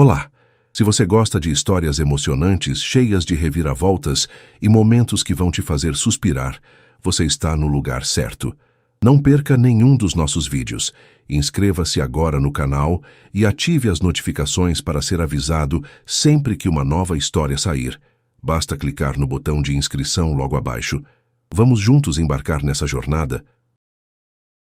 Olá! Se você gosta de histórias emocionantes, cheias de reviravoltas e momentos que vão te fazer suspirar, você está no lugar certo. Não perca nenhum dos nossos vídeos. Inscreva-se agora no canal e ative as notificações para ser avisado sempre que uma nova história sair. Basta clicar no botão de inscrição logo abaixo. Vamos juntos embarcar nessa jornada?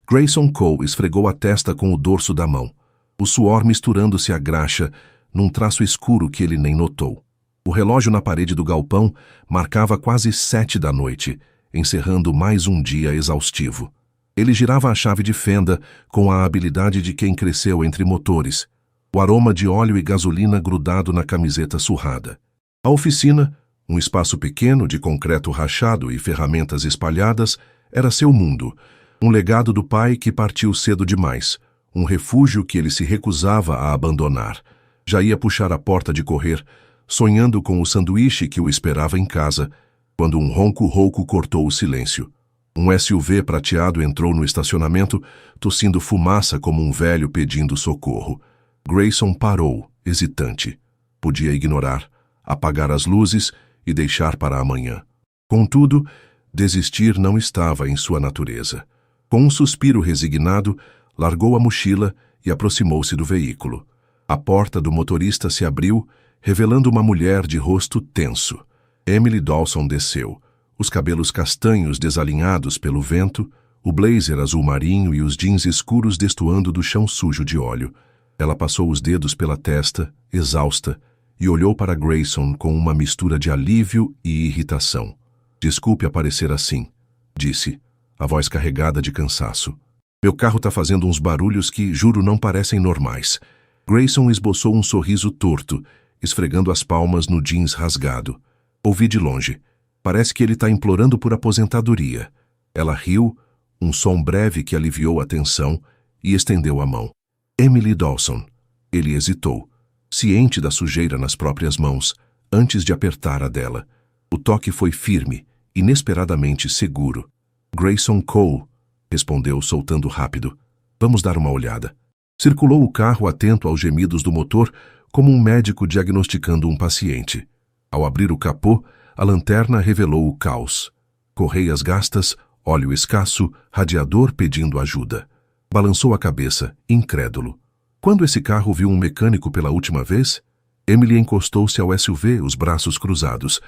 Grayson Cole esfregou a testa com o dorso da mão, o suor misturando-se à graxa, num traço escuro que ele nem notou. O relógio na parede do galpão marcava quase 7 da noite, encerrando mais um dia exaustivo. Ele girava a chave de fenda com a habilidade de quem cresceu entre motores, o aroma de óleo e gasolina grudado na camiseta surrada. A oficina, um espaço pequeno de concreto rachado e ferramentas espalhadas, era seu mundo, um legado do pai que partiu cedo demais, um refúgio que ele se recusava a abandonar. Já ia puxar a porta de correr, sonhando com o sanduíche que o esperava em casa, quando um ronco rouco cortou o silêncio. Um SUV prateado entrou no estacionamento, tossindo fumaça como um velho pedindo socorro. Grayson parou, hesitante. Podia ignorar, apagar as luzes e deixar para amanhã. Contudo, desistir não estava em sua natureza. Com um suspiro resignado, largou a mochila e aproximou-se do veículo. A porta do motorista se abriu, revelando uma mulher de rosto tenso. Emily Dawson desceu, os cabelos castanhos desalinhados pelo vento, o blazer azul marinho e os jeans escuros destoando do chão sujo de óleo. Ela passou os dedos pela testa, exausta, e olhou para Grayson com uma mistura de alívio e irritação. "Desculpe aparecer assim", disse, a voz carregada de cansaço. "Meu carro está fazendo uns barulhos que, juro, não parecem normais." Grayson esboçou um sorriso torto, esfregando as palmas no jeans rasgado. Ouvi de longe. "Parece que ele está implorando por aposentadoria." Ela riu, um som breve que aliviou a tensão, e estendeu a mão. "Emily Dawson." Ele hesitou, ciente da sujeira nas próprias mãos, antes de apertar a dela. O toque foi firme, inesperadamente seguro. "Grayson Cole", respondeu soltando rápido. "Vamos dar uma olhada." Circulou o carro atento aos gemidos do motor, como um médico diagnosticando um paciente. Ao abrir o capô, a lanterna revelou o caos. Correias gastas, óleo escasso, radiador pedindo ajuda. Balançou a cabeça, incrédulo. Quando esse carro viu um mecânico pela última vez? Emily encostou-se ao SUV, os braços cruzados.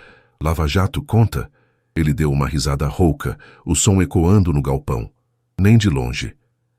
"Lava Jato conta?" Ele deu uma risada rouca, o som ecoando no galpão. "Nem de longe."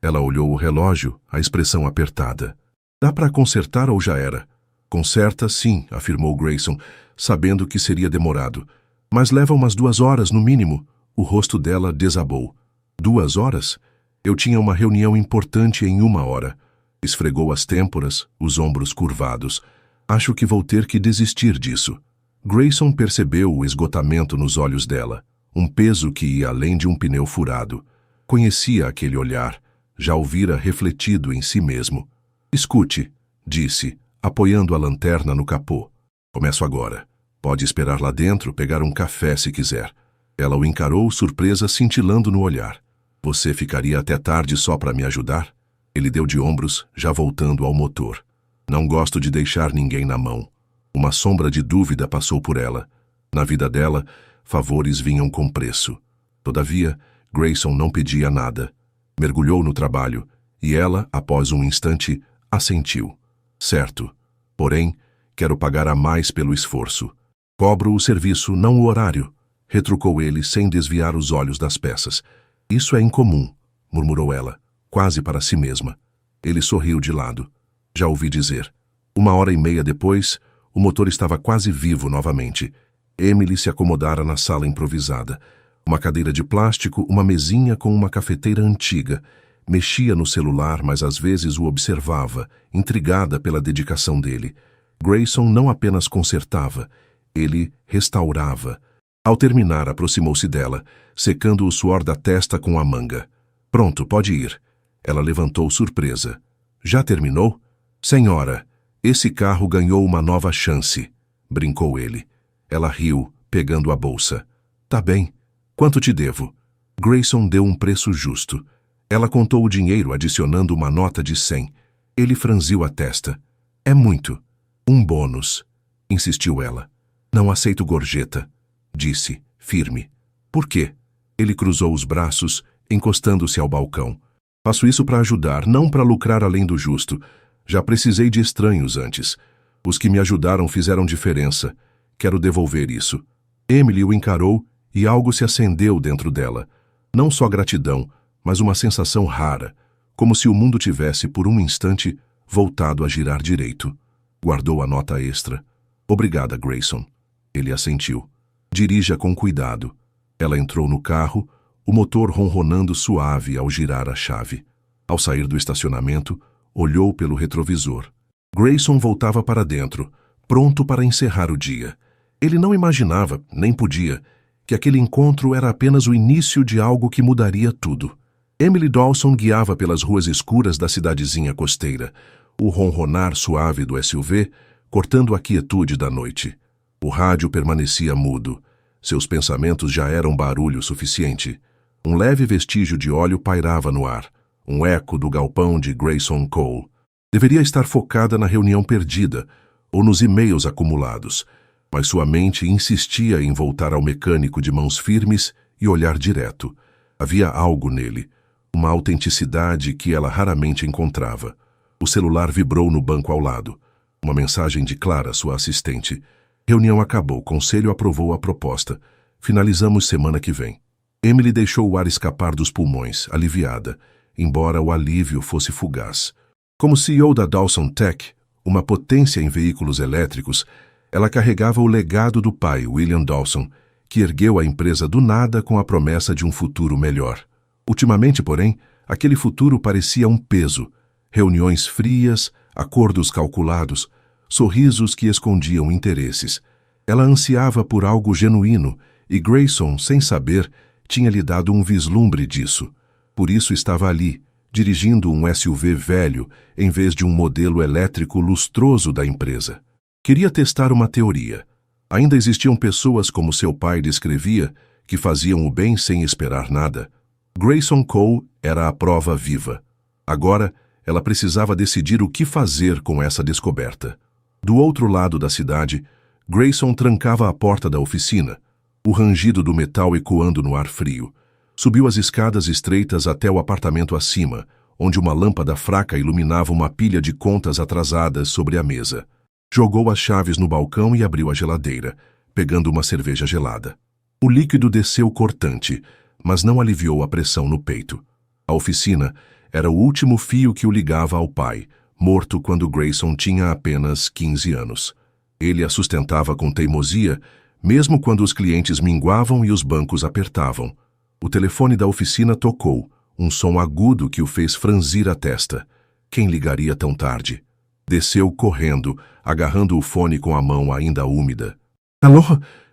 Ela olhou o relógio, a expressão apertada. "Dá para consertar ou já era?" "Conserta, sim", afirmou Grayson, sabendo que seria demorado. "Mas leva umas 2 horas, no mínimo." O rosto dela desabou. 2 horas? Eu tinha uma reunião importante em 1 hora. Esfregou as têmporas, os ombros curvados. "Acho que vou ter que desistir disso." Grayson percebeu o esgotamento nos olhos dela, um peso que ia além de um pneu furado. Conhecia aquele olhar. Já o vira refletido em si mesmo. "Escute", disse, apoiando a lanterna no capô. "Começo agora. Pode esperar lá dentro, pegar um café se quiser." Ela o encarou, surpresa cintilando no olhar. "Você ficaria até tarde só para me ajudar?" Ele deu de ombros, já voltando ao motor. "Não gosto de deixar ninguém na mão." Uma sombra de dúvida passou por ela. Na vida dela, favores vinham com preço. Todavia, Grayson não pedia nada. Mergulhou no trabalho, e ela, após um instante, assentiu. "Certo. Porém, quero pagar a mais pelo esforço." "Cobro o serviço, não o horário", retrucou ele sem desviar os olhos das peças. "Isso é incomum", murmurou ela, quase para si mesma. Ele sorriu de lado. "Já ouvi dizer." 1h30 depois, o motor estava quase vivo novamente. Emily se acomodara na sala improvisada. Uma cadeira de plástico, uma mesinha com uma cafeteira antiga. Mexia no celular, mas às vezes o observava, intrigada pela dedicação dele. Grayson não apenas consertava, ele restaurava. Ao terminar, aproximou-se dela, secando o suor da testa com a manga. "Pronto, pode ir." Ela levantou surpresa. "Já terminou?" "Senhora, esse carro ganhou uma nova chance", brincou ele. Ela riu, pegando a bolsa. "Tá bem. Quanto te devo?" Grayson deu um preço justo. Ela contou o dinheiro, adicionando uma nota de 100. Ele franziu a testa. "É muito." Um bônus, insistiu ela. Não aceito gorjeta, disse, firme. Por quê? Ele cruzou os braços, encostando-se ao balcão. Faço isso para ajudar, não para lucrar além do justo. Já precisei de estranhos antes. Os que me ajudaram fizeram diferença. Quero devolver isso. Emily o encarou e algo se acendeu dentro dela. Não só gratidão, mas uma sensação rara, como se o mundo tivesse, por um instante, voltado a girar direito. Guardou a nota extra. Obrigada, Grayson. Ele assentiu. Dirija com cuidado. Ela entrou no carro, o motor ronronando suave ao girar a chave. Ao sair do estacionamento, olhou pelo retrovisor. Grayson voltava para dentro, pronto para encerrar o dia. Ele não imaginava, nem podia, que aquele encontro era apenas o início de algo que mudaria tudo. Emily Dawson guiava pelas ruas escuras da cidadezinha costeira, o ronronar suave do SUV cortando a quietude da noite. O rádio permanecia mudo. Seus pensamentos já eram barulho suficiente. Um leve vestígio de óleo pairava no ar, um eco do galpão de Grayson Cole. Deveria estar focada na reunião perdida ou nos e-mails acumulados, mas sua mente insistia em voltar ao mecânico de mãos firmes e olhar direto. Havia algo nele, uma autenticidade que ela raramente encontrava. O celular vibrou no banco ao lado. Uma mensagem de Clara, sua assistente. Reunião acabou, conselho aprovou a proposta. Finalizamos semana que vem. Emily deixou o ar escapar dos pulmões, aliviada, embora o alívio fosse fugaz. Como CEO da Dawson Tech, uma potência em veículos elétricos, ela carregava o legado do pai, William Dawson, que ergueu a empresa do nada com a promessa de um futuro melhor. Ultimamente, porém, aquele futuro parecia um peso. Reuniões frias, acordos calculados, sorrisos que escondiam interesses. Ela ansiava por algo genuíno e Grayson, sem saber, tinha lhe dado um vislumbre disso. Por isso estava ali, dirigindo um SUV velho em vez de um modelo elétrico lustroso da empresa. Queria testar uma teoria. Ainda existiam pessoas como seu pai descrevia, que faziam o bem sem esperar nada. Grayson Cole era a prova viva. Agora, ela precisava decidir o que fazer com essa descoberta. Do outro lado da cidade, Grayson trancava a porta da oficina, o rangido do metal ecoando no ar frio. Subiu as escadas estreitas até o apartamento acima, onde uma lâmpada fraca iluminava uma pilha de contas atrasadas sobre a mesa. Jogou as chaves no balcão e abriu a geladeira, pegando uma cerveja gelada. O líquido desceu cortante, mas não aliviou a pressão no peito. A oficina era o último fio que o ligava ao pai, morto quando Grayson tinha apenas 15 anos. Ele a sustentava com teimosia, mesmo quando os clientes minguavam e os bancos apertavam. O telefone da oficina tocou, um som agudo que o fez franzir a testa. Quem ligaria tão tarde? Desceu correndo, agarrando o fone com a mão ainda úmida. "Alô?",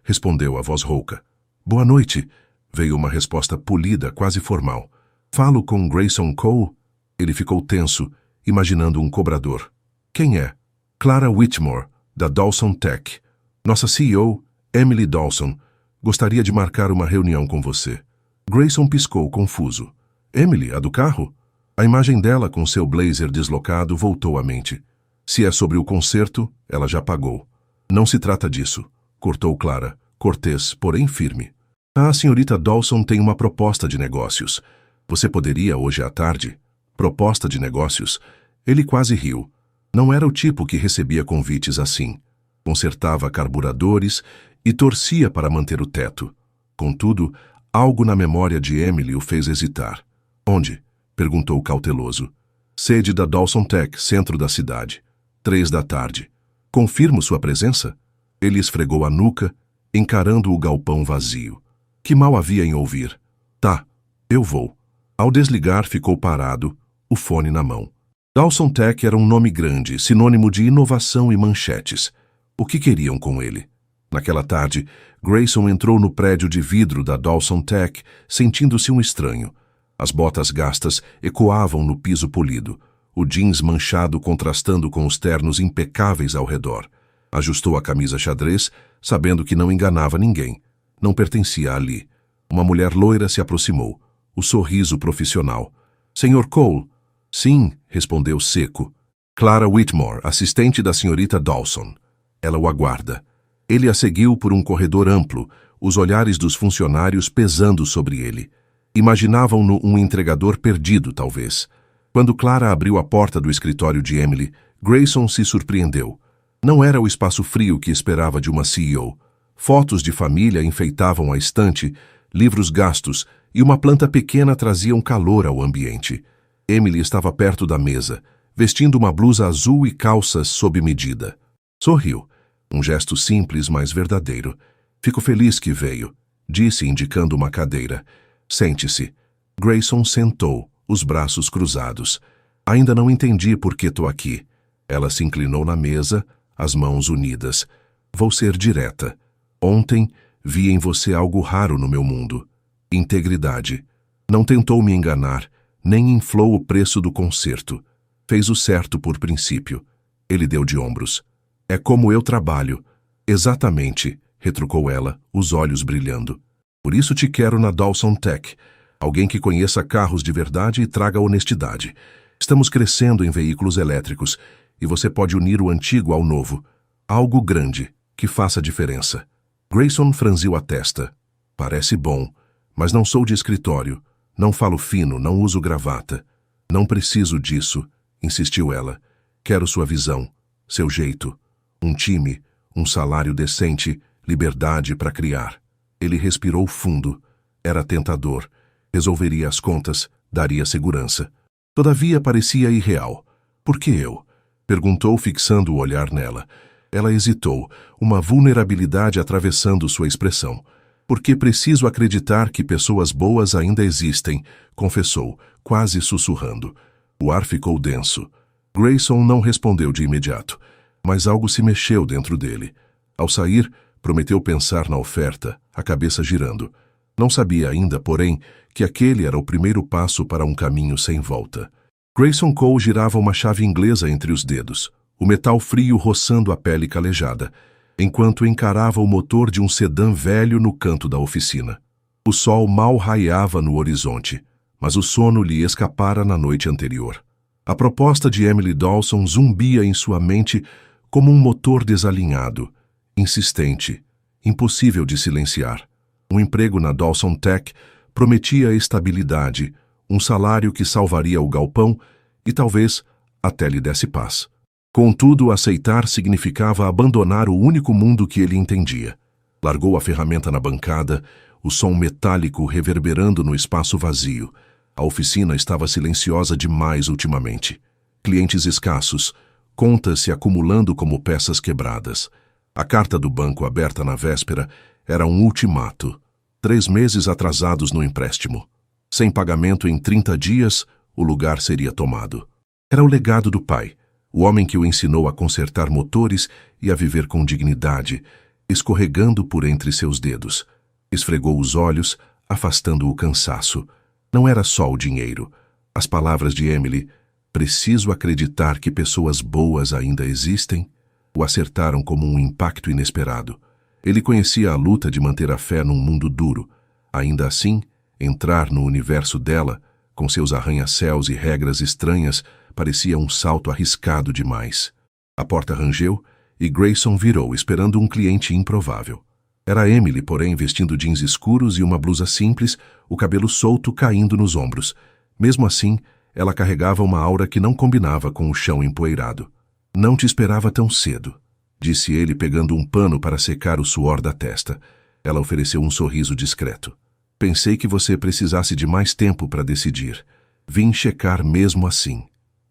respondeu a voz rouca. "Boa noite", veio uma resposta polida, quase formal. "Falo com Grayson Cole?" Ele ficou tenso, imaginando um cobrador. "Quem é?" "Clara Whitmore, da Dawson Tech. Nossa CEO, Emily Dawson, gostaria de marcar uma reunião com você." Grayson piscou, confuso. "Emily, a do carro?" A imagem dela com seu blazer deslocado voltou à mente. Se é sobre o concerto, ela já pagou. "Não se trata disso", cortou Clara, cortês, porém firme. "A senhorita Dawson tem uma proposta de negócios. Você poderia hoje à tarde?" "Proposta de negócios?" Ele quase riu. Não era o tipo que recebia convites assim. Consertava carburadores e torcia para manter o teto. Contudo, algo na memória de Emily o fez hesitar. "Onde?" perguntou cauteloso. "Sede da Dawson Tech, centro da cidade. 3 da tarde. Confirmo sua presença?" Ele esfregou a nuca, encarando o galpão vazio. Que mal havia em ouvir? "Tá, eu vou." Ao desligar, ficou parado, o fone na mão. Dawson Tech era um nome grande, sinônimo de inovação e manchetes. O que queriam com ele? Naquela tarde, Grayson entrou no prédio de vidro da Dawson Tech, sentindo-se um estranho. As botas gastas ecoavam no piso polido, o jeans manchado contrastando com os ternos impecáveis ao redor. Ajustou a camisa xadrez, sabendo que não enganava ninguém. Não pertencia ali. Uma mulher loira se aproximou, o sorriso profissional. "Senhor Cole?" "Sim", respondeu seco. Clara Whitmore, assistente da senhorita Dawson. Ela o aguarda. Ele a seguiu por um corredor amplo, os olhares dos funcionários pesando sobre ele. Imaginavam-no um entregador perdido, talvez. Quando Clara abriu a porta do escritório de Emily, Grayson se surpreendeu. Não era o espaço frio que esperava de uma CEO. Fotos de família enfeitavam a estante, livros gastos e uma planta pequena traziam calor ao ambiente. Emily estava perto da mesa, vestindo uma blusa azul e calças sob medida. Sorriu. Um gesto simples, mas verdadeiro. Fico feliz que veio, disse, indicando uma cadeira. Sente-se. Grayson sentou, os braços cruzados. Ainda não entendi por que estou aqui. Ela se inclinou na mesa, as mãos unidas. Vou ser direta. Ontem, vi em você algo raro no meu mundo. Integridade. Não tentou me enganar, nem inflou o preço do concerto. Fez o certo por princípio. Ele deu de ombros. É como eu trabalho. Exatamente, retrucou ela, os olhos brilhando. Por isso te quero na Dawson Tech. Alguém que conheça carros de verdade e traga honestidade. Estamos crescendo em veículos elétricos e você pode unir o antigo ao novo. Algo grande, que faça diferença. Grayson franziu a testa. Parece bom, mas não sou de escritório. Não falo fino, não uso gravata. Não preciso disso, insistiu ela. Quero sua visão, seu jeito. Um time, um salário decente, liberdade para criar. Ele respirou fundo. Era tentador. Resolveria as contas, daria segurança. Todavia parecia irreal. Por que eu? Perguntou, fixando o olhar nela. Ela hesitou, uma vulnerabilidade atravessando sua expressão. Porque preciso acreditar que pessoas boas ainda existem, confessou, quase sussurrando. O ar ficou denso. Grayson não respondeu de imediato, mas algo se mexeu dentro dele. Ao sair, prometeu pensar na oferta, a cabeça girando. Não sabia ainda, porém, que aquele era o primeiro passo para um caminho sem volta. Grayson Cole girava uma chave inglesa entre os dedos, o metal frio roçando a pele calejada, enquanto encarava o motor de um sedã velho no canto da oficina. O sol mal raiava no horizonte, mas o sono lhe escapara na noite anterior. A proposta de Emily Dawson zumbia em sua mente como um motor desalinhado, insistente, impossível de silenciar. Um emprego na Dawson Tech prometia estabilidade, um salário que salvaria o galpão e talvez até lhe desse paz. Contudo, aceitar significava abandonar o único mundo que ele entendia. Largou a ferramenta na bancada, o som metálico reverberando no espaço vazio. A oficina estava silenciosa demais ultimamente. Clientes escassos, contas se acumulando como peças quebradas. A carta do banco aberta na véspera era um ultimato. 3 meses atrasados no empréstimo. Sem pagamento em 30 dias, o lugar seria tomado. Era o legado do pai, o homem que o ensinou a consertar motores e a viver com dignidade, escorregando por entre seus dedos. Esfregou os olhos, afastando o cansaço. Não era só o dinheiro. As palavras de Emily, preciso acreditar que pessoas boas ainda existem, o acertaram como um impacto inesperado. Ele conhecia a luta de manter a fé num mundo duro. Ainda assim, entrar no universo dela, com seus arranha-céus e regras estranhas, parecia um salto arriscado demais. A porta rangeu e Grayson virou, esperando um cliente improvável. Era Emily, porém, vestindo jeans escuros e uma blusa simples, o cabelo solto caindo nos ombros. Mesmo assim, ela carregava uma aura que não combinava com o chão empoeirado. Não te esperava tão cedo, disse ele, pegando um pano para secar o suor da testa. Ela ofereceu um sorriso discreto. Pensei que você precisasse de mais tempo para decidir. Vim checar mesmo assim.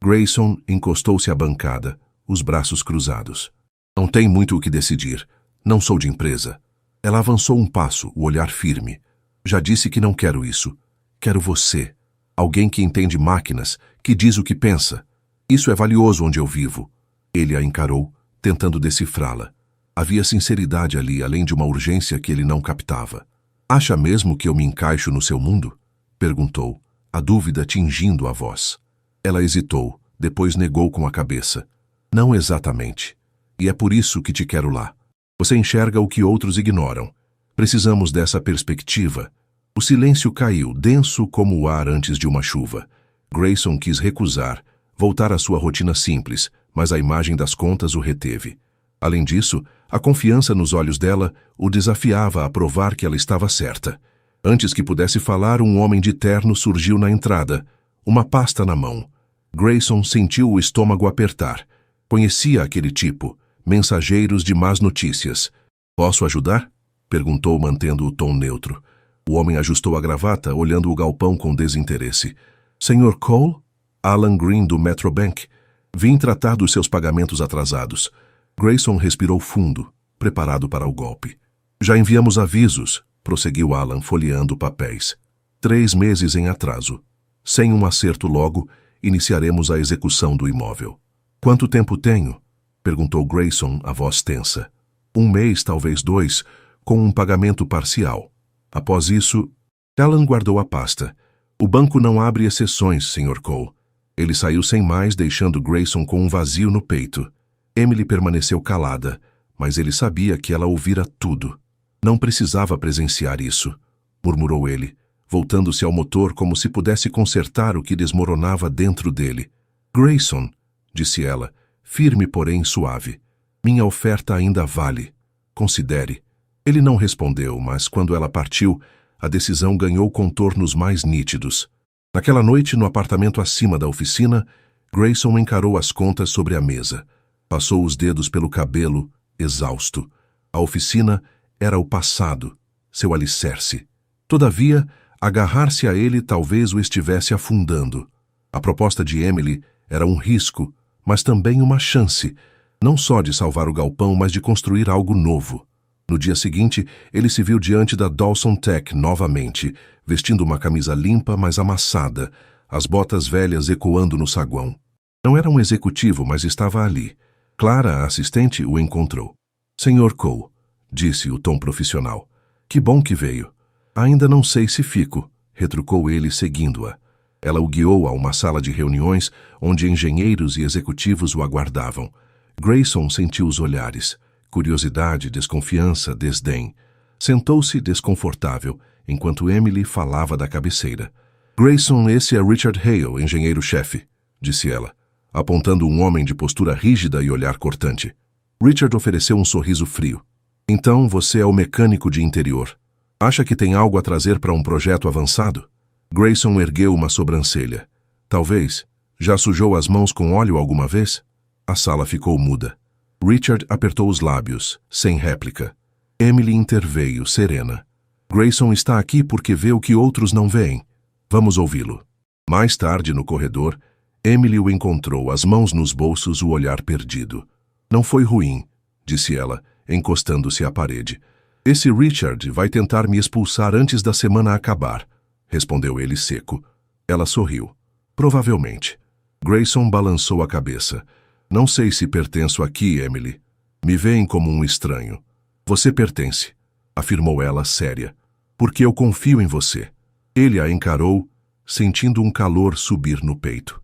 Grayson encostou-se à bancada, os braços cruzados. Não tem muito o que decidir. Não sou de empresa. Ela avançou um passo, o olhar firme. Já disse que não quero isso. Quero você. Alguém que entende máquinas, que diz o que pensa. Isso é valioso onde eu vivo. Ele a encarou, tentando decifrá-la. Havia sinceridade ali, além de uma urgência que ele não captava. Acha mesmo que eu me encaixo no seu mundo? Perguntou, a dúvida tingindo a voz. Ela hesitou, depois negou com a cabeça. Não exatamente. E é por isso que te quero lá. Você enxerga o que outros ignoram. Precisamos dessa perspectiva. O silêncio caiu, denso como o ar antes de uma chuva. Grayson quis recusar, Voltar à sua rotina simples, mas a imagem das contas o reteve. Além disso, a confiança nos olhos dela o desafiava a provar que ela estava certa. Antes que pudesse falar, um homem de terno surgiu na entrada, uma pasta na mão. Grayson sentiu o estômago apertar. Conhecia aquele tipo, mensageiros de más notícias. "Posso ajudar?" perguntou, mantendo o tom neutro. O homem ajustou a gravata, olhando o galpão com desinteresse. "Sr. Cole?" "Alan Green, do Metrobank. Vim tratar dos seus pagamentos atrasados." Grayson respirou fundo, preparado para o golpe. "Já enviamos avisos", prosseguiu Alan, folheando papéis. 3 meses em atraso. Sem um acerto logo, iniciaremos a execução do imóvel." "Quanto tempo tenho?" perguntou Grayson, a voz tensa. 1 mês, talvez 2, com um pagamento parcial. Após isso, Alan guardou a pasta. "O banco não abre exceções, Sr. Cole." Ele saiu sem mais, deixando Grayson com um vazio no peito. Emily permaneceu calada, mas ele sabia que ela ouvira tudo. "Não precisava presenciar isso", murmurou ele, voltando-se ao motor como se pudesse consertar o que desmoronava dentro dele. "Grayson", disse ela, firme porém suave, "minha oferta ainda vale. Considere." Ele não respondeu, mas quando ela partiu, a decisão ganhou contornos mais nítidos. Naquela noite, no apartamento acima da oficina, Grayson encarou as contas sobre a mesa. Passou os dedos pelo cabelo, exausto. A oficina era o passado, seu alicerce. Todavia, agarrar-se a ele talvez o estivesse afundando. A proposta de Emily era um risco, mas também uma chance, não só de salvar o galpão, mas de construir algo novo. No dia seguinte, ele se viu diante da Dawson Tech novamente, vestindo uma camisa limpa, mas amassada, as botas velhas ecoando no saguão. Não era um executivo, mas estava ali. Clara, a assistente, o encontrou. "Sr. Cole", disse o tom profissional. "Que bom que veio." "Ainda não sei se fico", retrucou ele, seguindo-a. Ela o guiou a uma sala de reuniões, onde engenheiros e executivos o aguardavam. Grayson sentiu os olhares. Curiosidade, desconfiança, desdém. Sentou-se desconfortável, enquanto Emily falava da cabeceira. "Grayson, esse é Richard Hale, engenheiro-chefe", disse ela, apontando um homem de postura rígida e olhar cortante. Richard ofereceu um sorriso frio. "Então você é o mecânico de interior. Acha que tem algo a trazer para um projeto avançado?" Grayson ergueu uma sobrancelha. "Talvez. Já sujou as mãos com óleo alguma vez?" A sala ficou muda. Richard apertou os lábios, sem réplica. Emily interveio, serena. "Grayson está aqui porque vê o que outros não veem. Vamos ouvi-lo." Mais tarde, no corredor, Emily o encontrou, as mãos nos bolsos, o olhar perdido. "Não foi ruim", disse ela, encostando-se à parede. "Esse Richard vai tentar me expulsar antes da semana acabar", respondeu ele seco. Ela sorriu. "Provavelmente." Grayson balançou a cabeça. "Não sei se pertenço aqui, Emily. Me veem como um estranho." "Você pertence", afirmou ela séria, "porque eu confio em você." Ele a encarou, sentindo um calor subir no peito.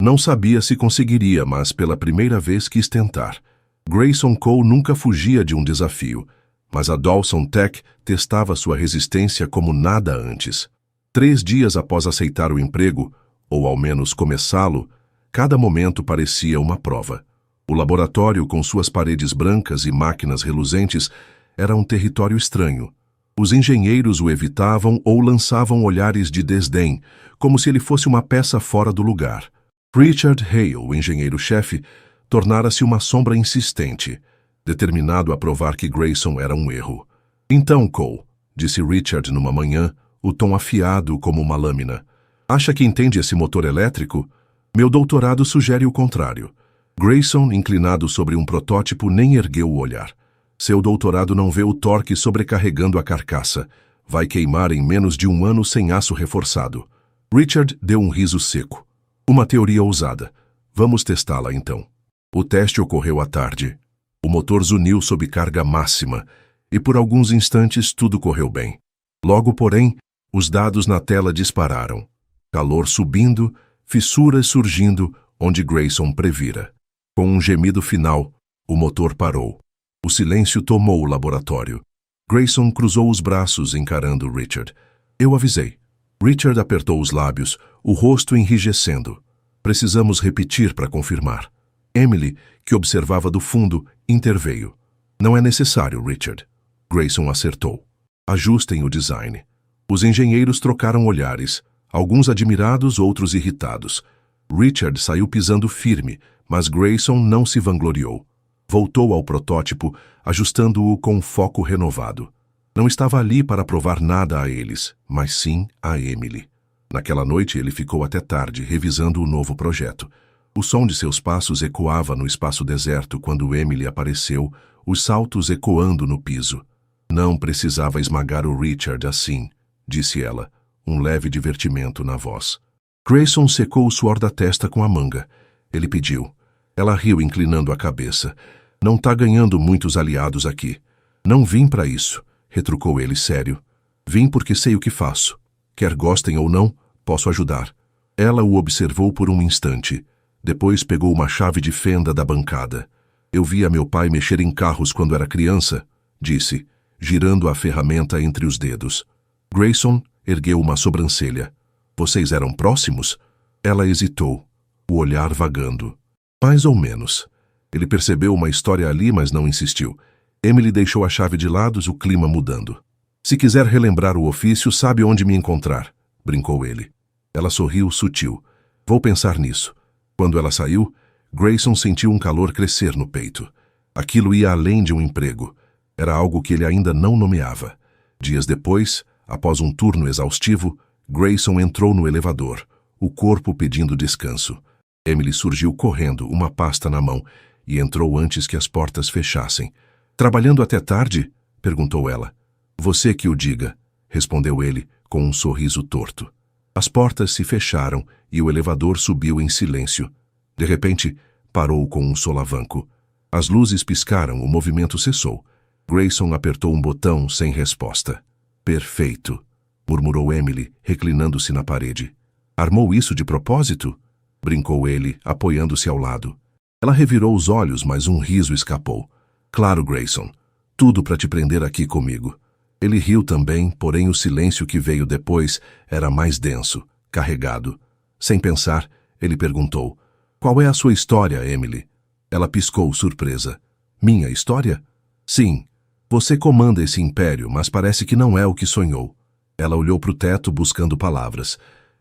Não sabia se conseguiria, mas pela primeira vez quis tentar. Grayson Cole nunca fugia de um desafio, mas a Dawson Tech testava sua resistência como nada antes. 3 dias após aceitar o emprego, ou ao menos começá-lo, cada momento parecia uma prova. O laboratório, com suas paredes brancas e máquinas reluzentes, era um território estranho. Os engenheiros o evitavam ou lançavam olhares de desdém, como se ele fosse uma peça fora do lugar. Richard Hale, o engenheiro-chefe, tornara-se uma sombra insistente, determinado a provar que Grayson era um erro. "Então, Cole", disse Richard numa manhã, o tom afiado como uma lâmina, "acha que entende esse motor elétrico? Meu doutorado sugere o contrário." Grayson, inclinado sobre um protótipo, nem ergueu o olhar. "Seu doutorado não vê o torque sobrecarregando a carcaça. Vai queimar em menos de 1 ano sem aço reforçado." Richard deu um riso seco. "Uma teoria ousada. Vamos testá-la então." O teste ocorreu à tarde. O motor zuniu sob carga máxima, e por alguns instantes tudo correu bem. Logo, porém, os dados na tela dispararam. Calor subindo, fissuras surgindo onde Grayson previra. Com um gemido final, o motor parou. O silêncio tomou o laboratório. Grayson cruzou os braços encarando Richard. "Eu avisei." Richard apertou os lábios, o rosto enrijecendo. Precisamos repetir para confirmar. Emily, que observava do fundo, interveio. Não é necessário, Richard. Grayson acertou. Ajustem o design. Os engenheiros trocaram olhares, alguns admirados, outros irritados. Richard saiu pisando firme, mas Grayson não se vangloriou. Voltou ao protótipo, ajustando-o com um foco renovado. Não estava ali para provar nada a eles, mas sim a Emily. Naquela noite ele ficou até tarde, revisando o novo projeto. O som de seus passos ecoava no espaço deserto quando Emily apareceu, os saltos ecoando no piso. Não precisava esmagar o Richard assim, disse ela, um leve divertimento na voz. Grayson secou o suor da testa com a manga. Ele pediu. Ela riu, inclinando a cabeça. Não tá ganhando muitos aliados aqui. Não vim para isso, retrucou ele sério. Vim porque sei o que faço. Quer gostem ou não, posso ajudar. Ela o observou por um instante. Depois pegou uma chave de fenda da bancada. Eu via meu pai mexer em carros quando era criança, disse, girando a ferramenta entre os dedos. Grayson ergueu uma sobrancelha. Vocês eram próximos? Ela hesitou, o olhar vagando. Mais ou menos. Ele percebeu uma história ali, mas não insistiu. Emily deixou a chave de lado, o clima mudando. Se quiser relembrar o ofício, sabe onde me encontrar, brincou ele. Ela sorriu sutil. Vou pensar nisso. Quando ela saiu, Grayson sentiu um calor crescer no peito. Aquilo ia além de um emprego. Era algo que ele ainda não nomeava. Dias depois, após um turno exaustivo, Grayson entrou no elevador, o corpo pedindo descanso. Emily surgiu correndo, uma pasta na mão, e entrou antes que as portas fechassem. Trabalhando até tarde? Perguntou ela. Você que o diga, respondeu ele, com um sorriso torto. As portas se fecharam e o elevador subiu em silêncio. De repente, parou com um solavanco. As luzes piscaram, o movimento cessou. Grayson apertou um botão sem resposta. Perfeito, murmurou Emily, reclinando-se na parede. Armou isso de propósito? Brincou ele, apoiando-se ao lado. Ela revirou os olhos, mas um riso escapou. Claro, Grayson. Tudo para te prender aqui comigo. Ele riu também, porém o silêncio que veio depois era mais denso, carregado. Sem pensar, ele perguntou. Qual é a sua história, Emily? Ela piscou, surpresa. Minha história? Sim. Você comanda esse império, mas parece que não é o que sonhou. Ela olhou para o teto buscando palavras.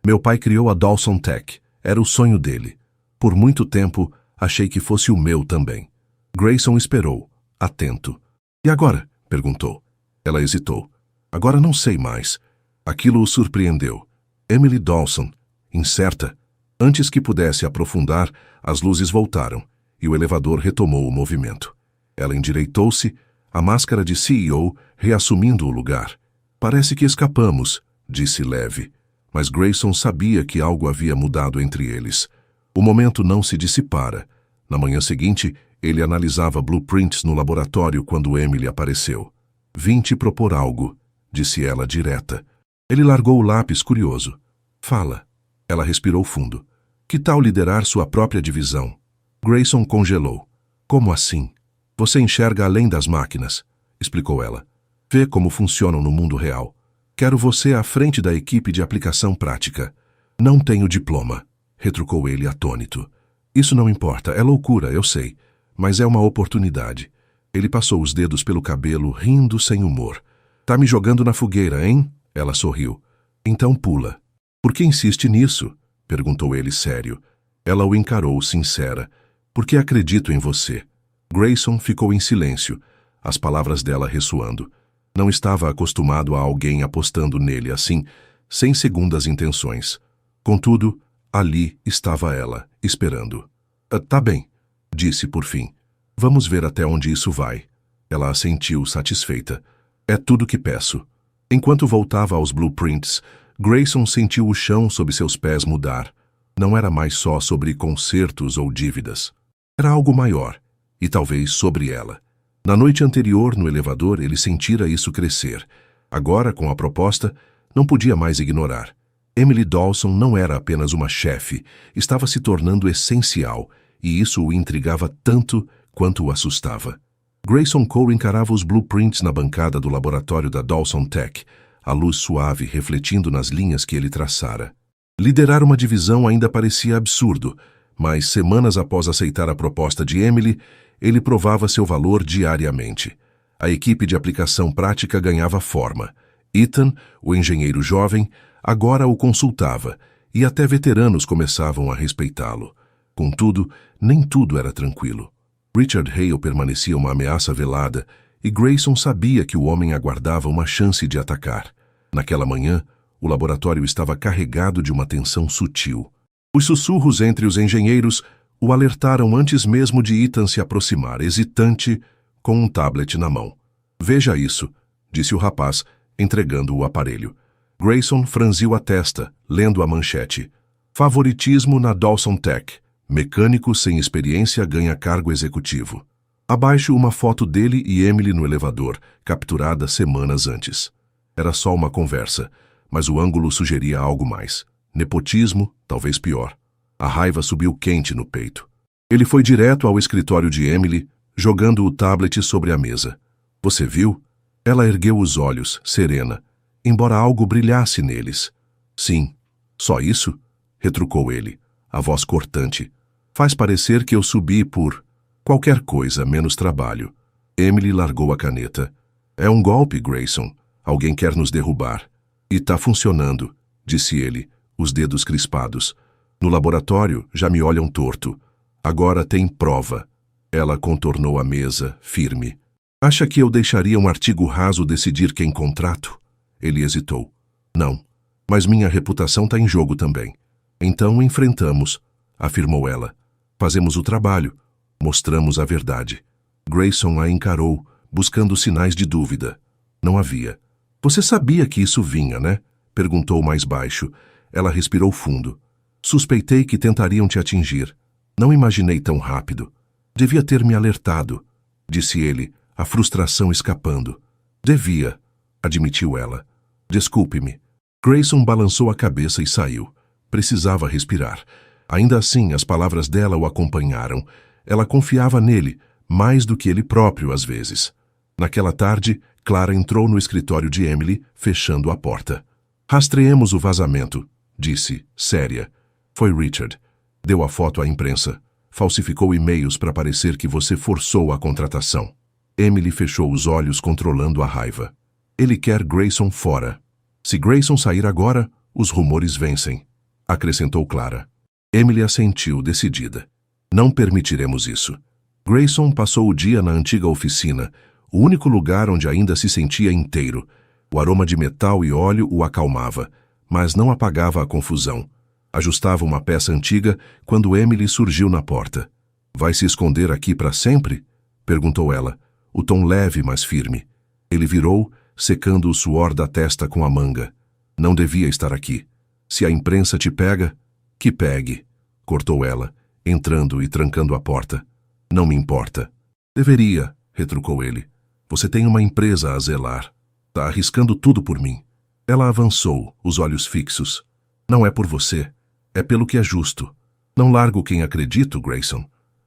Meu pai criou a Dawson Tech. Era o sonho dele. Por muito tempo, achei que fosse o meu também. Grayson esperou, atento. E agora? Perguntou. Ela hesitou. Agora não sei mais. Aquilo o surpreendeu. Emily Dawson, incerta. Antes que pudesse aprofundar, as luzes voltaram e o elevador retomou o movimento. Ela endireitou-se, a máscara de CEO reassumindo o lugar. Parece que escapamos, disse leve. Mas Grayson sabia que algo havia mudado entre eles. O momento não se dissipara. Na manhã seguinte, ele analisava blueprints no laboratório quando Emily apareceu. Vim te propor algo, disse ela direta. Ele largou o lápis curioso. Fala. Ela respirou fundo. Que tal liderar sua própria divisão? Grayson congelou. Como assim? Você enxerga além das máquinas, explicou ela. Vê como funcionam no mundo real. Quero você à frente da equipe de aplicação prática. Não tenho diploma, retrucou ele atônito. Isso não importa, é loucura, eu sei, mas é uma oportunidade. Ele passou os dedos pelo cabelo, rindo sem humor. Tá me jogando na fogueira, hein? Ela sorriu. Então pula. Por que insiste nisso? Perguntou ele sério. Ela o encarou, sincera. Porque acredito em você. Grayson ficou em silêncio, as palavras dela ressoando. Não estava acostumado a alguém apostando nele assim, sem segundas intenções. Contudo, ali estava ela, esperando. Tá bem, disse por fim. Vamos ver até onde isso vai. Ela assentiu, satisfeita. É tudo que peço. Enquanto voltava aos blueprints, Grayson sentiu o chão sob seus pés mudar. Não era mais só sobre concertos ou dívidas. Era algo maior, e talvez sobre ela. Na noite anterior, no elevador, ele sentira isso crescer. Agora, com a proposta, não podia mais ignorar. Emily Dawson não era apenas uma chefe, estava se tornando essencial, e isso o intrigava tanto quanto o assustava. Grayson Cole encarava os blueprints na bancada do laboratório da Dawson Tech, a luz suave refletindo nas linhas que ele traçara. Liderar uma divisão ainda parecia absurdo, mas semanas após aceitar a proposta de Emily, ele provava seu valor diariamente. A equipe de aplicação prática ganhava forma. Ethan, o engenheiro jovem, agora o consultava, e até veteranos começavam a respeitá-lo. Contudo, nem tudo era tranquilo. Richard Hale permanecia uma ameaça velada, e Grayson sabia que o homem aguardava uma chance de atacar. Naquela manhã, o laboratório estava carregado de uma tensão sutil. Os sussurros entre os engenheiros o alertaram antes mesmo de Ethan se aproximar, hesitante, com um tablet na mão. "Veja isso", disse o rapaz, entregando o aparelho. Grayson franziu a testa, lendo a manchete. "Favoritismo na Dawson Tech. Mecânico sem experiência ganha cargo executivo." Abaixo, uma foto dele e Emily no elevador, capturada semanas antes. Era só uma conversa, mas o ângulo sugeria algo mais. Nepotismo, talvez pior. A raiva subiu quente no peito. Ele foi direto ao escritório de Emily, jogando o tablet sobre a mesa. "Você viu?" Ela ergueu os olhos, serena, embora algo brilhasse neles. "Sim." "Só isso?" retrucou ele, a voz cortante. "Faz parecer que eu subi por qualquer coisa menos trabalho." Emily largou a caneta. "É um golpe, Grayson. Alguém quer nos derrubar." "E tá funcionando", disse ele, os dedos crispados. "No laboratório já me olham torto. Agora tem prova." Ela contornou a mesa, firme. "Acha que eu deixaria um artigo raso decidir quem contrato?" Ele hesitou. "Não, mas minha reputação está em jogo também." "Então enfrentamos", afirmou ela. "Fazemos o trabalho. Mostramos a verdade." Grayson a encarou, buscando sinais de dúvida. Não havia. "Você sabia que isso vinha, né?" perguntou mais baixo. Ela respirou fundo. "Suspeitei que tentariam te atingir. Não imaginei tão rápido. Devia ter me alertado", disse ele, a frustração escapando. "Devia", admitiu ela. "Desculpe-me." Grayson balançou a cabeça e saiu. Precisava respirar. Ainda assim, as palavras dela o acompanharam. Ela confiava nele, mais do que ele próprio às vezes. Naquela tarde, Clara entrou no escritório de Emily, fechando a porta. "Rastreemos o vazamento", disse, séria. "Foi Richard. Deu a foto à imprensa. Falsificou e-mails para parecer que você forçou a contratação." Emily fechou os olhos, controlando a raiva. "Ele quer Grayson fora. Se Grayson sair agora, os rumores vencem", acrescentou Clara. Emily assentiu, decidida. "Não permitiremos isso." Grayson passou o dia na antiga oficina, o único lugar onde ainda se sentia inteiro. O aroma de metal e óleo o acalmava, mas não apagava a confusão. Ajustava uma peça antiga quando Emily surgiu na porta. "Vai se esconder aqui para sempre?" perguntou ela, o tom leve, mas firme. Ele virou, secando o suor da testa com a manga. "Não devia estar aqui. Se a imprensa te pega, que pegue", cortou ela, entrando e trancando a porta. "Não me importa." "Deveria", retrucou ele. "Você tem uma empresa a zelar. Tá arriscando tudo por mim." Ela avançou, os olhos fixos. "Não é por você. É pelo que é justo. Não largo quem acredito, Grayson.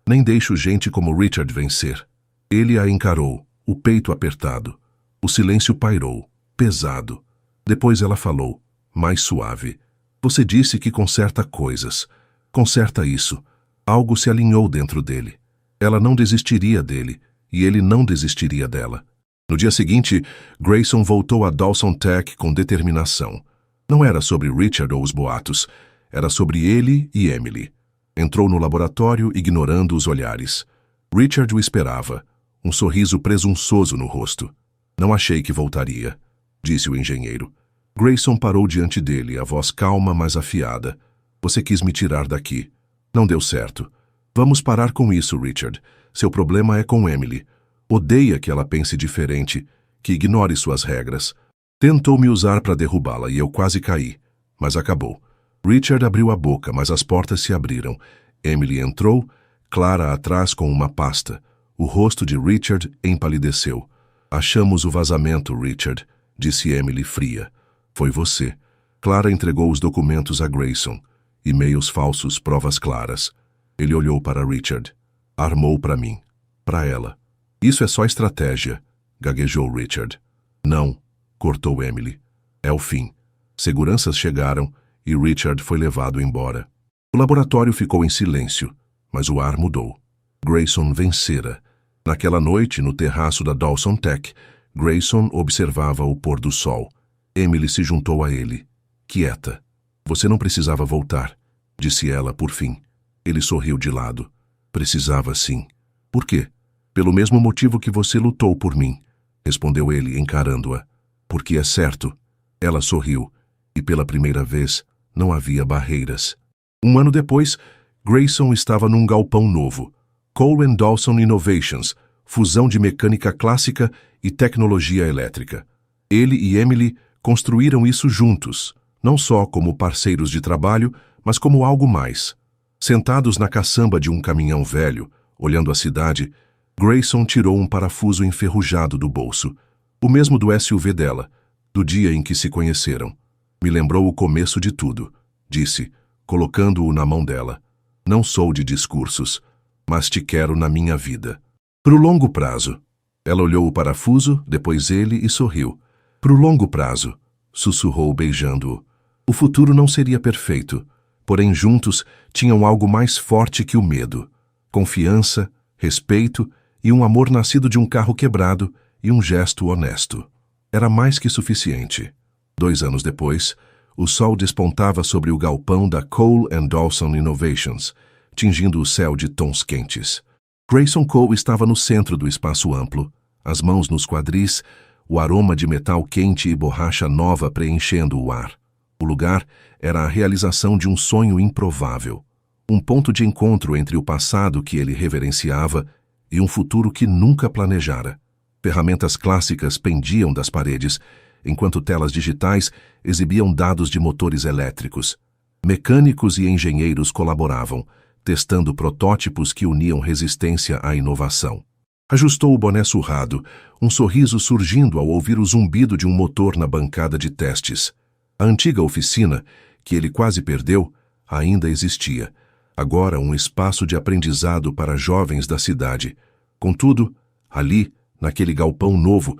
Nem deixo gente como Richard vencer." Ele a encarou, o peito apertado. O silêncio pairou, pesado. Depois ela falou, mais suave. "Você disse que conserta coisas. Conserta isso." Algo se alinhou dentro dele. Ela não desistiria dele, e ele não desistiria dela. No dia seguinte, Grayson voltou a Dawson Tech com determinação. Não era sobre Richard ou os boatos. Era sobre ele e Emily. Entrou no laboratório, ignorando os olhares. Richard o esperava, um sorriso presunçoso no rosto. "Não achei que voltaria", disse o engenheiro. Grayson parou diante dele, a voz calma, mas afiada. "Você quis me tirar daqui. Não deu certo. Vamos parar com isso, Richard. Seu problema é com Emily. Odeia que ela pense diferente, que ignore suas regras. Tentou me usar para derrubá-la e eu quase caí, mas acabou." Richard abriu a boca, mas as portas se abriram. Emily entrou, Clara atrás com uma pasta. O rosto de Richard empalideceu. "Achamos o vazamento, Richard", disse Emily fria. "Foi você." Clara entregou os documentos a Grayson. E-mails falsos, provas claras. Ele olhou para Richard. "Armou para mim. Para ela." "Isso é só estratégia", gaguejou Richard. "Não", cortou Emily. "É o fim." Seguranças chegaram, e Richard foi levado embora. O laboratório ficou em silêncio, mas o ar mudou. Grayson vencera. Naquela noite, no terraço da Dawson Tech, Grayson observava o pôr do sol. Emily se juntou a ele. Quieta. Você não precisava voltar, disse ela por fim. Ele sorriu de lado. Precisava sim. Por quê? Pelo mesmo motivo que você lutou por mim, respondeu ele, encarando-a. Porque é certo. Ela sorriu, e pela primeira vez não havia barreiras. Um ano depois, Grayson estava num galpão novo. Cole & Dawson Innovations, fusão de mecânica clássica e tecnologia elétrica. Ele e Emily construíram isso juntos, não só como parceiros de trabalho, mas como algo mais. Sentados na caçamba de um caminhão velho, olhando a cidade, Grayson tirou um parafuso enferrujado do bolso, o mesmo do SUV dela, do dia em que se conheceram. Me lembrou o começo de tudo, disse, colocando-o na mão dela. Não sou de discursos, mas te quero na minha vida. Pro longo prazo. Ela olhou o parafuso, depois ele e sorriu. Pro longo prazo, sussurrou beijando-o. O futuro não seria perfeito, porém juntos tinham algo mais forte que o medo. Confiança, respeito e um amor nascido de um carro quebrado e um gesto honesto. Era mais que suficiente. 2 anos depois, o sol despontava sobre o galpão da Cole & Dawson Innovations, tingindo o céu de tons quentes. Grayson Cole estava no centro do espaço amplo, as mãos nos quadris, o aroma de metal quente e borracha nova preenchendo o ar. O lugar era a realização de um sonho improvável, um ponto de encontro entre o passado que ele reverenciava e um futuro que nunca planejara. Ferramentas clássicas pendiam das paredes, enquanto telas digitais exibiam dados de motores elétricos. Mecânicos e engenheiros colaboravam, testando protótipos que uniam resistência à inovação. Ajustou o boné surrado, um sorriso surgindo ao ouvir o zumbido de um motor na bancada de testes. A antiga oficina, que ele quase perdeu, ainda existia. Agora um espaço de aprendizado para jovens da cidade. Contudo, ali, naquele galpão novo,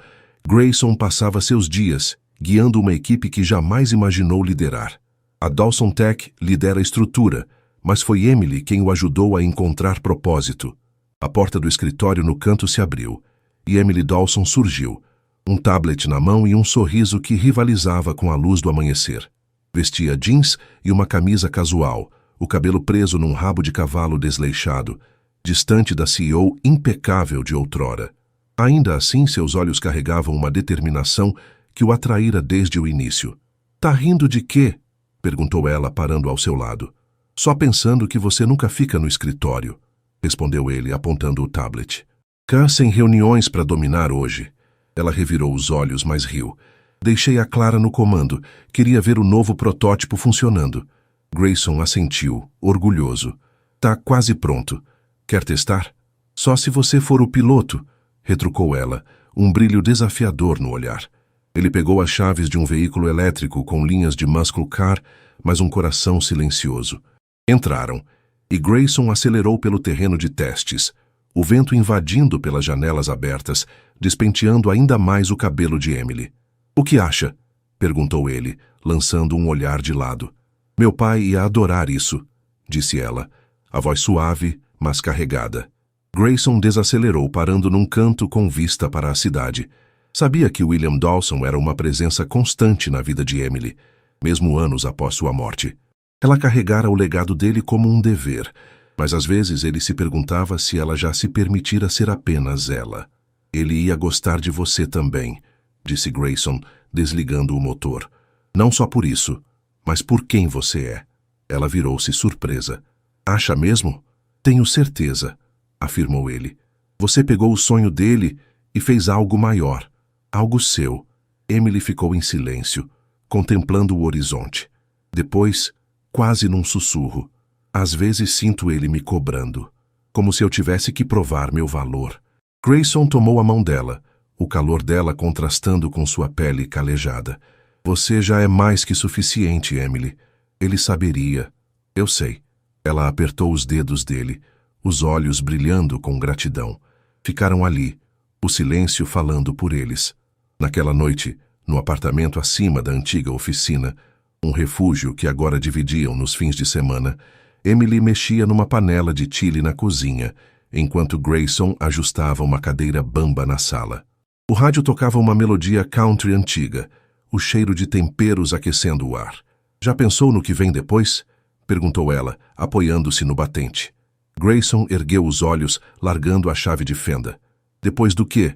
Grayson passava seus dias, guiando uma equipe que jamais imaginou liderar. A Dawson Tech lidera a estrutura, mas foi Emily quem o ajudou a encontrar propósito. A porta do escritório no canto se abriu, e Emily Dawson surgiu, um tablet na mão e um sorriso que rivalizava com a luz do amanhecer. Vestia jeans e uma camisa casual, o cabelo preso num rabo de cavalo desleixado, distante da CEO impecável de outrora. Ainda assim, seus olhos carregavam uma determinação que o atraíra desde o início. "Tá rindo de quê?" perguntou ela, parando ao seu lado. "Só pensando que você nunca fica no escritório", respondeu ele, apontando o tablet. "Cá sem reuniões para dominar hoje." Ela revirou os olhos, mas riu. "Deixei a Clara no comando. Queria ver o novo protótipo funcionando." Grayson assentiu, orgulhoso. "Tá quase pronto. Quer testar?" "Só se você for o piloto", retrucou ela, um brilho desafiador no olhar. Ele pegou as chaves de um veículo elétrico com linhas de muscle car, mas um coração silencioso. Entraram, e Grayson acelerou pelo terreno de testes, o vento invadindo pelas janelas abertas, despenteando ainda mais o cabelo de Emily. "O que acha?" perguntou ele, lançando um olhar de lado. "Meu pai ia adorar isso", disse ela, a voz suave, mas carregada. Grayson desacelerou, parando num canto com vista para a cidade. Sabia que William Dawson era uma presença constante na vida de Emily, mesmo anos após sua morte. Ela carregara o legado dele como um dever, mas às vezes ele se perguntava se ela já se permitira ser apenas ela. "Ele ia gostar de você também", disse Grayson, desligando o motor. "Não só por isso, mas por quem você é." Ela virou-se surpresa. "Acha mesmo?" "Tenho certeza", afirmou ele. "Você pegou o sonho dele e fez algo maior, algo seu." Emily ficou em silêncio, contemplando o horizonte. Depois, quase num sussurro, "Às vezes sinto ele me cobrando, como se eu tivesse que provar meu valor." Grayson tomou a mão dela, o calor dela contrastando com sua pele calejada. "Você já é mais que suficiente, Emily." Ele saberia. "Eu sei." Ela apertou os dedos dele, os olhos brilhando com gratidão. Ficaram ali, o silêncio falando por eles. Naquela noite, no apartamento acima da antiga oficina, Um refúgio que agora dividiam nos fins de semana, Emily mexia numa panela de chile na cozinha, enquanto Grayson ajustava uma cadeira bamba na sala. O rádio tocava uma melodia country antiga, o cheiro de temperos aquecendo o ar. Já pensou no que vem depois? Perguntou ela, apoiando-se no batente. Grayson ergueu os olhos, largando a chave de fenda. Depois do quê?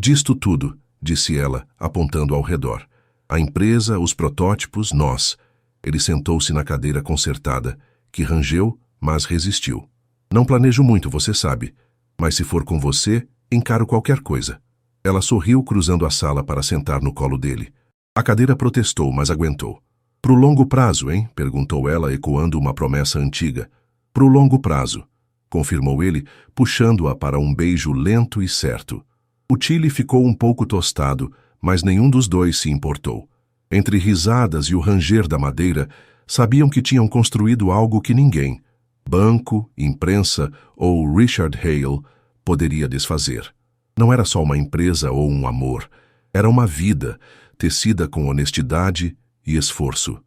Disto tudo, disse ela, apontando ao redor. A empresa, os protótipos, nós. Ele sentou-se na cadeira consertada, que rangeu, mas resistiu. Não planejo muito, você sabe. Mas se for com você, encaro qualquer coisa. Ela sorriu, cruzando a sala para sentar no colo dele. A cadeira protestou, mas aguentou. Pro longo prazo, hein? Perguntou ela, ecoando uma promessa antiga. Pro longo prazo, confirmou ele, puxando-a para um beijo lento e certo. O chile ficou um pouco tostado, mas nenhum dos dois se importou. Entre risadas e o ranger da madeira, sabiam que tinham construído algo que ninguém, banco, imprensa ou Richard Hale, poderia desfazer. Não era só uma empresa ou um amor, era uma vida, tecida com honestidade e esforço.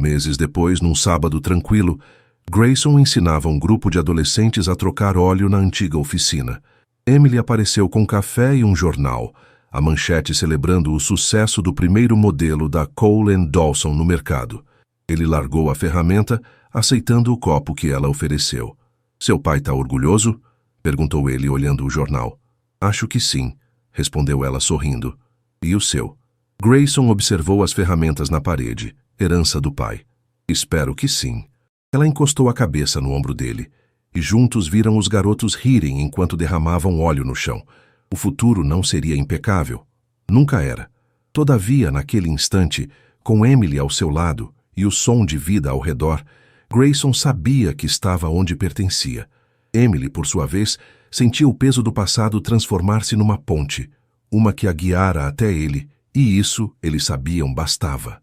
Meses depois, num sábado tranquilo, Grayson ensinava um grupo de adolescentes a trocar óleo na antiga oficina. Emily apareceu com café e um jornal, a manchete celebrando o sucesso do primeiro modelo da Cole & Dawson no mercado. Ele largou a ferramenta, aceitando o copo que ela ofereceu. Seu pai está orgulhoso? Perguntou ele, olhando o jornal. Acho que sim, respondeu ela sorrindo. E o seu? Grayson observou as ferramentas na parede, herança do pai. Espero que sim. Ela encostou a cabeça no ombro dele, e juntos viram os garotos rirem enquanto derramavam óleo no chão. O futuro não seria impecável. Nunca era. Todavia, naquele instante, com Emily ao seu lado e o som de vida ao redor, Grayson sabia que estava onde pertencia. Emily, por sua vez, sentia o peso do passado transformar-se numa ponte, uma que a guiara até ele, e isso, eles sabiam, bastava.